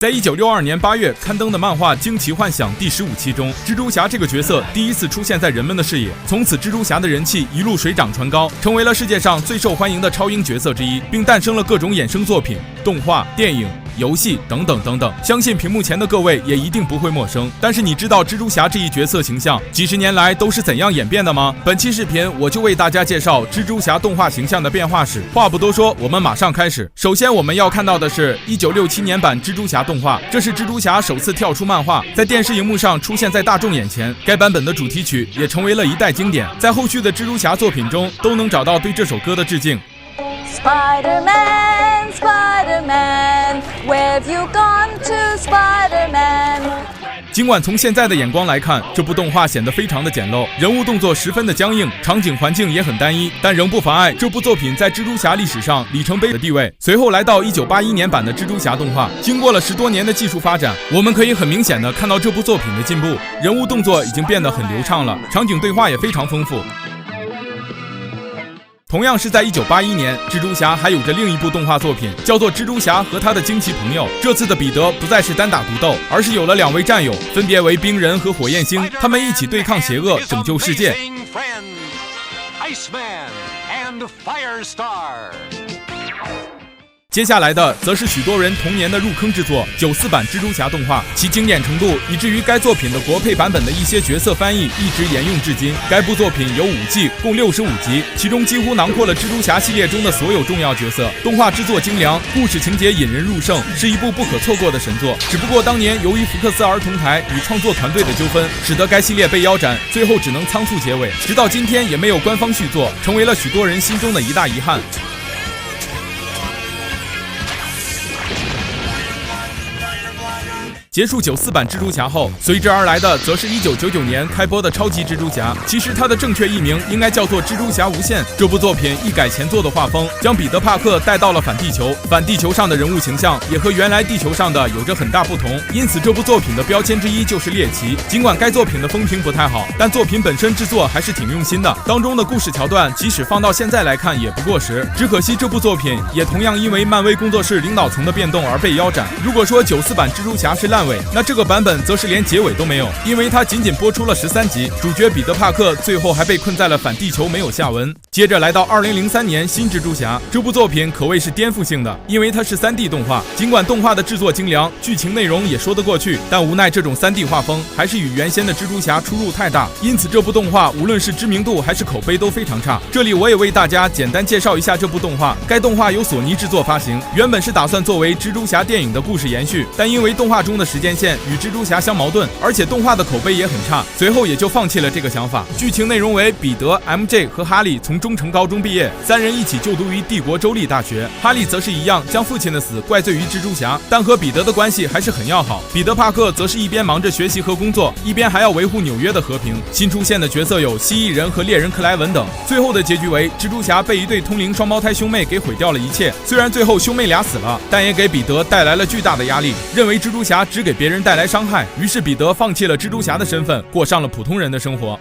在1962年8月刊登的漫画《惊奇幻想》第15期中，蜘蛛侠这个角色第一次出现在人们的视野，从此蜘蛛侠的人气一路水涨船高，成为了世界上最受欢迎的超英角色之一，并诞生了各种衍生作品、动画、电影、游戏等等等等，相信屏幕前的各位也一定不会陌生。但是你知道蜘蛛侠这一角色形象几十年来都是怎样演变的吗？本期视频我就为大家介绍蜘蛛侠动画形象的变化史。话不多说，我们马上开始。首先我们要看到的是1967年版蜘蛛侠动画，这是蜘蛛侠首次跳出漫画，在电视荧幕上出现在大众眼前。该版本的主题曲也成为了一代经典，在后续的蜘蛛侠作品中都能找到对这首歌的致敬。Spider-Man, Spider-Man, where have you gone to, Spider-Man? 尽管从现在的眼光来看，这部动画显得非常的简陋，人物动作十分的僵硬，场景环境也很单一，但仍不妨碍这部作品在蜘蛛侠历史上里程碑的地位。随后来到1981年版的蜘蛛侠动画，经过了10多年的技术发展，我们可以很明显的看到这部作品的进步，人物动作已经变得很流畅了，场景对话也非常丰富。同样是在1981年，蜘蛛侠还有着另一部动画作品，叫做《蜘蛛侠和他的惊奇朋友》。这次的彼得不再是单打独斗，而是有了2位战友，分别为冰人和火焰星，他们一起对抗邪恶，拯救世界。接下来的则是许多人童年的入坑之作94版蜘蛛侠动画，其经典程度以至于该作品的国配版本的一些角色翻译一直沿用至今。该部作品有5季，共65集，其中几乎囊括了蜘蛛侠系列中的所有重要角色。动画制作精良，故事情节引人入胜，是一部不可错过的神作。只不过当年由于福克斯儿童台与创作团队的纠纷，使得该系列被腰斩，最后只能仓促结尾，直到今天也没有官方续作，成为了许多人心中的一大遗憾。结束94版蜘蛛侠后，随之而来的则是1999年开播的超级蜘蛛侠。其实它的正确译名应该叫做蜘蛛侠无限。这部作品一改前作的画风，将彼得·帕克带到了反地球，反地球上的人物形象也和原来地球上的有着很大不同，因此这部作品的标签之一就是猎奇。尽管该作品的风评不太好，但作品本身制作还是挺用心的，当中的故事桥段即使放到现在来看也不过时。只可惜这部作品也同样因为漫威工作室领导层的变动而被腰斩。如果说94版蜘蛛侠是烂尾，那这个版本则是连结尾都没有，因为它仅仅播出了13集，主角彼得·帕克最后还被困在了反地球，没有下文。接着来到2003年新蜘蛛侠，这部作品可谓是颠覆性的，因为它是3D 动画，尽管动画的制作精良，剧情内容也说得过去，但无奈这种3D 画风还是与原先的蜘蛛侠出入太大，因此这部动画无论是知名度还是口碑都非常差。这里我也为大家简单介绍一下这部动画。该动画由索尼制作发行，原本是打算作为蜘蛛侠电影的故事延续，但因为动画中的时间线与蜘蛛侠相矛盾，而且动画的口碑也很差，随后也就放弃了这个想法。剧情内容为彼得、MJ 和哈利从中城高中毕业，3人一起就读于帝国州立大学。哈利则是一样将父亲的死怪罪于蜘蛛侠，但和彼得的关系还是很要好。彼得·帕克则是一边忙着学习和工作，一边还要维护纽约的和平。新出现的角色有蜥蜴人和猎人克莱文等。最后的结局为蜘蛛侠被一对通灵双胞胎兄妹给毁掉了一切，虽然最后兄妹俩死了，但也给彼得带来了巨大的压力，认为蜘蛛侠只给别人带来伤害，于是彼得放弃了蜘蛛侠的身份，过上了普通人的生活。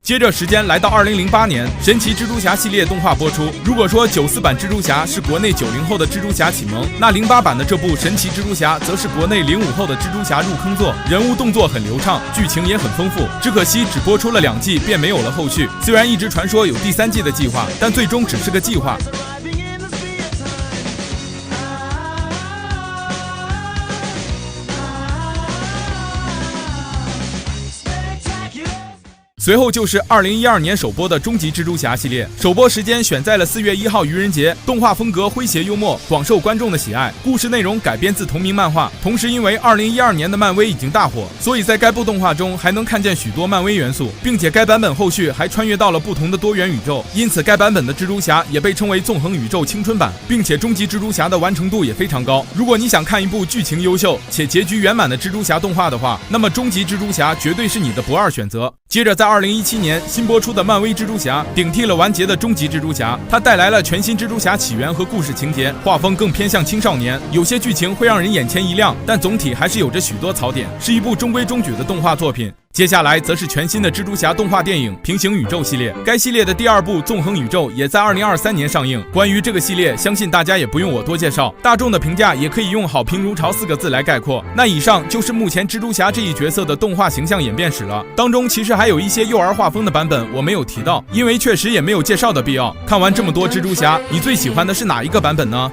接着时间来到2008年，神奇蜘蛛侠系列动画播出。如果说94版蜘蛛侠是国内90后的蜘蛛侠启蒙，那08版的这部神奇蜘蛛侠则是国内05后的蜘蛛侠入坑作，人物动作很流畅，剧情也很丰富。只可惜只播出了2季便没有了后续，虽然一直传说有第3季的计划，但最终只是个计划。随后就是2012年首播的终极蜘蛛侠系列，首播时间选在了4月1号愚人节，动画风格诙谐幽默，广受观众的喜爱。故事内容改编自同名漫画，同时因为2012年的漫威已经大火，所以在该部动画中还能看见许多漫威元素，并且该版本后续还穿越到了不同的多元宇宙，因此该版本的蜘蛛侠也被称为纵横宇宙青春版，并且终极蜘蛛侠的完成度也非常高。如果你想看一部剧情优秀且结局圆满的蜘蛛侠动画的话，那么终极蜘蛛侠绝对是你的不二选择。接着在2017年新播出的漫威蜘蛛侠顶替了完结的终极蜘蛛侠，它带来了全新蜘蛛侠起源和故事情节，画风更偏向青少年，有些剧情会让人眼前一亮，但总体还是有着许多槽点，是一部中规中矩的动画作品。接下来则是全新的蜘蛛侠动画电影《平行宇宙》系列，该系列的第2部《纵横宇宙》也在2023年上映。关于这个系列，相信大家也不用我多介绍，大众的评价也可以用好评如潮4个字来概括。那以上就是目前蜘蛛侠这一角色的动画形象演变史了，当中其实还有一些幼儿画风的版本我没有提到，因为确实也没有介绍的必要。看完这么多蜘蛛侠，你最喜欢的是哪一个版本呢？